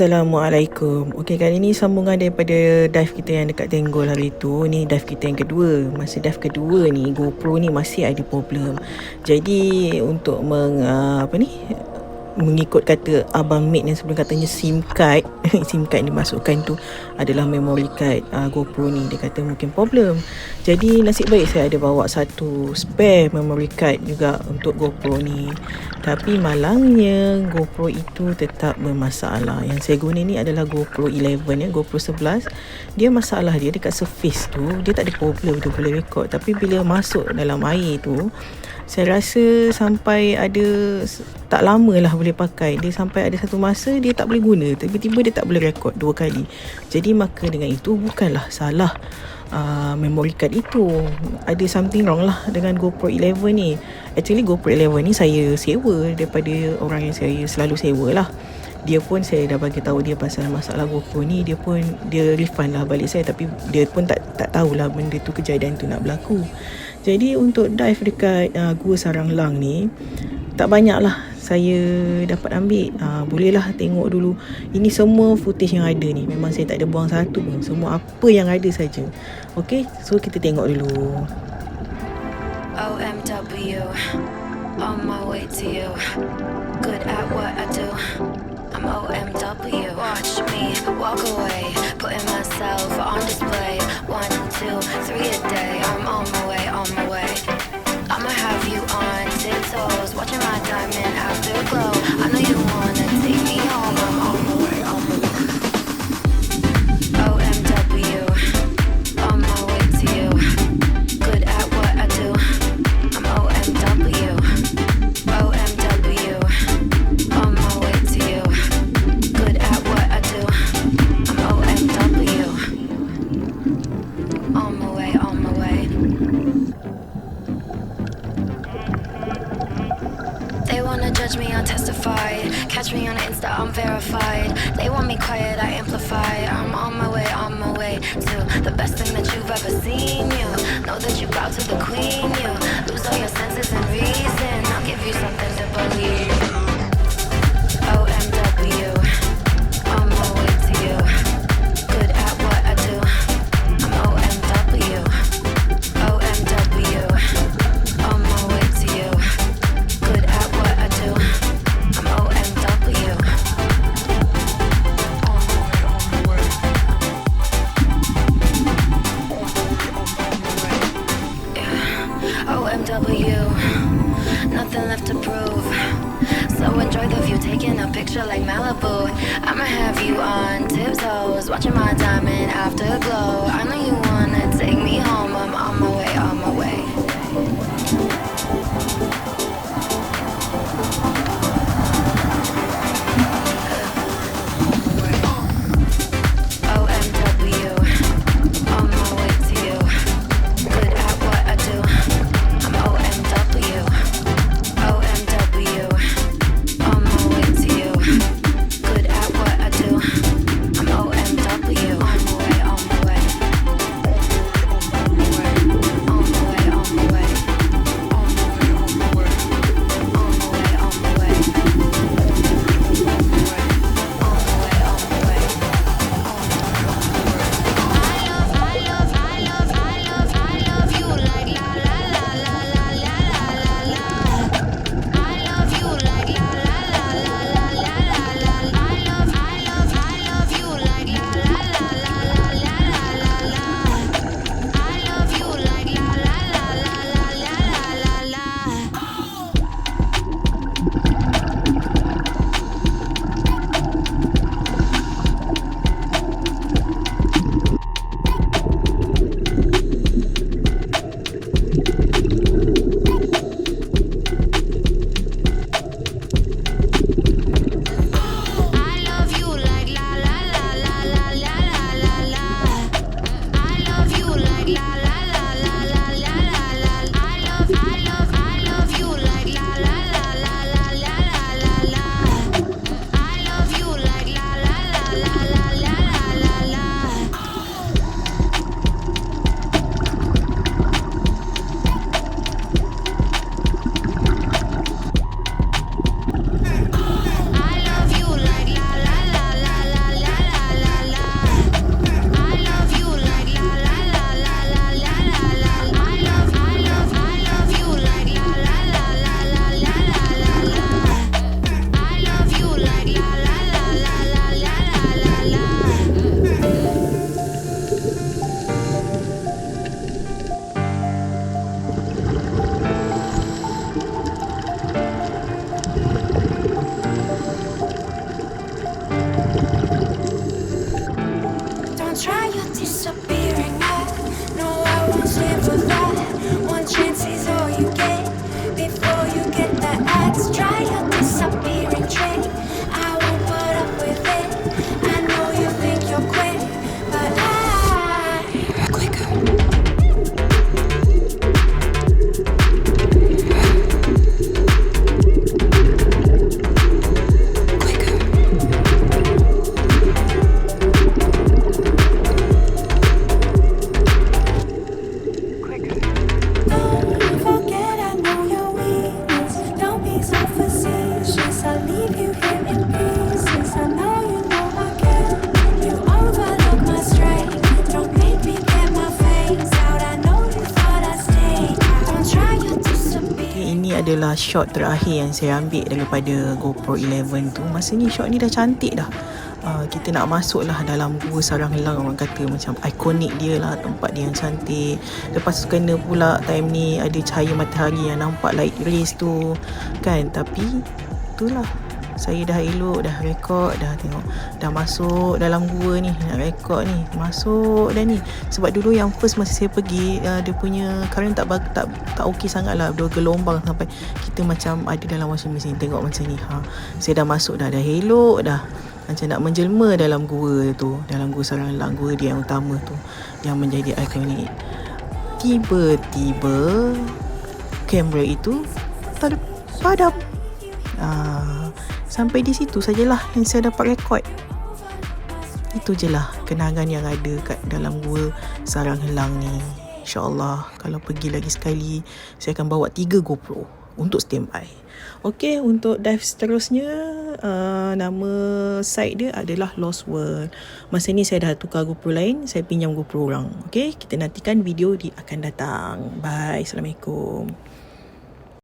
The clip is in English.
Assalamualaikum. Okey, kali ni sambungan daripada dive kita yang dekat Tenggol hari tu. Ni dive kita yang kedua. Masa dive kedua ni, GoPro ni masih ada problem. Jadi untuk mengikut kata Abang Mate yang sebelum katanya SIM card SIM card yang dimasukkan tu adalah memory card GoPro ni. Dia kata mungkin problem. Jadi nasib baik saya ada bawa satu spare memory card juga untuk GoPro ni. Tapi malangnya GoPro itu tetap bermasalah. Yang saya guna ni adalah GoPro 11 ya, GoPro 11. Dia masalah dia dekat surface tu, dia tak ada problem, dia boleh record. Tapi bila masuk dalam air tu, saya rasa sampai ada tak lama lah boleh pakai. Dia sampai ada satu masa dia tak boleh guna. Tiba-tiba dia tak boleh rekod 2 kali. Jadi maka dengan itu bukanlah salah memory card itu. Ada something wrong lah dengan GoPro 11 ni. Actually GoPro 11 ni saya sewa daripada orang yang saya selalu sewa lah. Dia pun saya dah bagi tahu dia pasal masalah GoPro ni, dia refund lah balik saya, tapi dia pun tak tahulah benda tu, kejadian tu nak berlaku. Jadi untuk dive dekat Gua Sarang Lang ni tak banyak lah saya dapat ambil. Bolehlah tengok dulu. Ini semua footage yang ada ni, memang saya tak ada buang satu pun. Semua apa yang ada saja. Okay, so kita tengok dulu. OMW, on my way to you. Good at what I do. I'm OMW. Watch me walk away, putting myself on display. 1, 2, 3 a day. I'm on my way, on my way. I'ma have you on tiptoes, watching my diamond afterglow. I know you wanna take me home. I'm on my way, on my way. OMW, on my way to you. Good at what I do. I'm OMW. OMW, on my way to you. Good at what I do. I'm OMW. On my way, on my way. They wanna judge me, I'll testify. Catch me on Insta, I'm verified. They want me quiet, I amplify. I'm on my way to the best thing that you've ever seen. You know that you bow to the queen. You lose all your senses and reason. I'll give you something to believe. OMW, on my way to you. Good at what I do. I'm OMW. OMW, on my way to you. Good at what I do. I'm OMW. Yeah. OMW, nothing left to prove. So enjoy the view, taking a picture like Malibu. I'ma have you on tiptoes, watching my diamond afterglow. I know you wanna take me home. I'm on my way, on my way. OMW, on my way to you. Good at what I do. I'm OMW. OMW, on my way to you. Good at what I do. I'm OMW. On my way, on my way. try, you're disappearing. No, I won't stand for that. One chance is all you get before you get the axe. Try your disappearing trick. I won't put up with it. I know you think you're quick, but quicker. Adalah shot terakhir yang saya ambil daripada GoPro 11 tu. Masa ni shot ni dah cantik dah. Kita nak masuk lah dalam gua sarang helang, orang kata macam ikonik dia lah, tempat dia yang cantik. Lepas tu kena pula time ni ada cahaya matahari yang nampak light rays tu kan. Tapi itulah, saya dah elok, dah rekod, dah tengok, dah masuk dalam gua ni, nak rekod ni, masuk dah ni. Sebab dulu yang first masa saya pergi, dia punya current tak okey sangat lah, dia gelombang sampai kita macam ada dalam washing machine. Tengok macam ni, saya dah masuk dah elok dah, macam nak menjelma dalam gua tu, dalam gua sarang helang, gua dia yang utama tu, yang menjadi ikonik. Tiba-tiba kamera itu padam. Sampai di situ sajalah yang saya dapat rekod. Itu je lah kenangan yang ada kat dalam gua sarang helang ni. InsyaAllah kalau pergi lagi sekali, saya akan bawa 3 GoPro untuk standby. Okey, untuk dive seterusnya, nama site dia adalah Lost World. Masa ni saya dah tukar GoPro lain, saya pinjam GoPro orang. Okey, kita nantikan video akan datang. Bye, Assalamualaikum.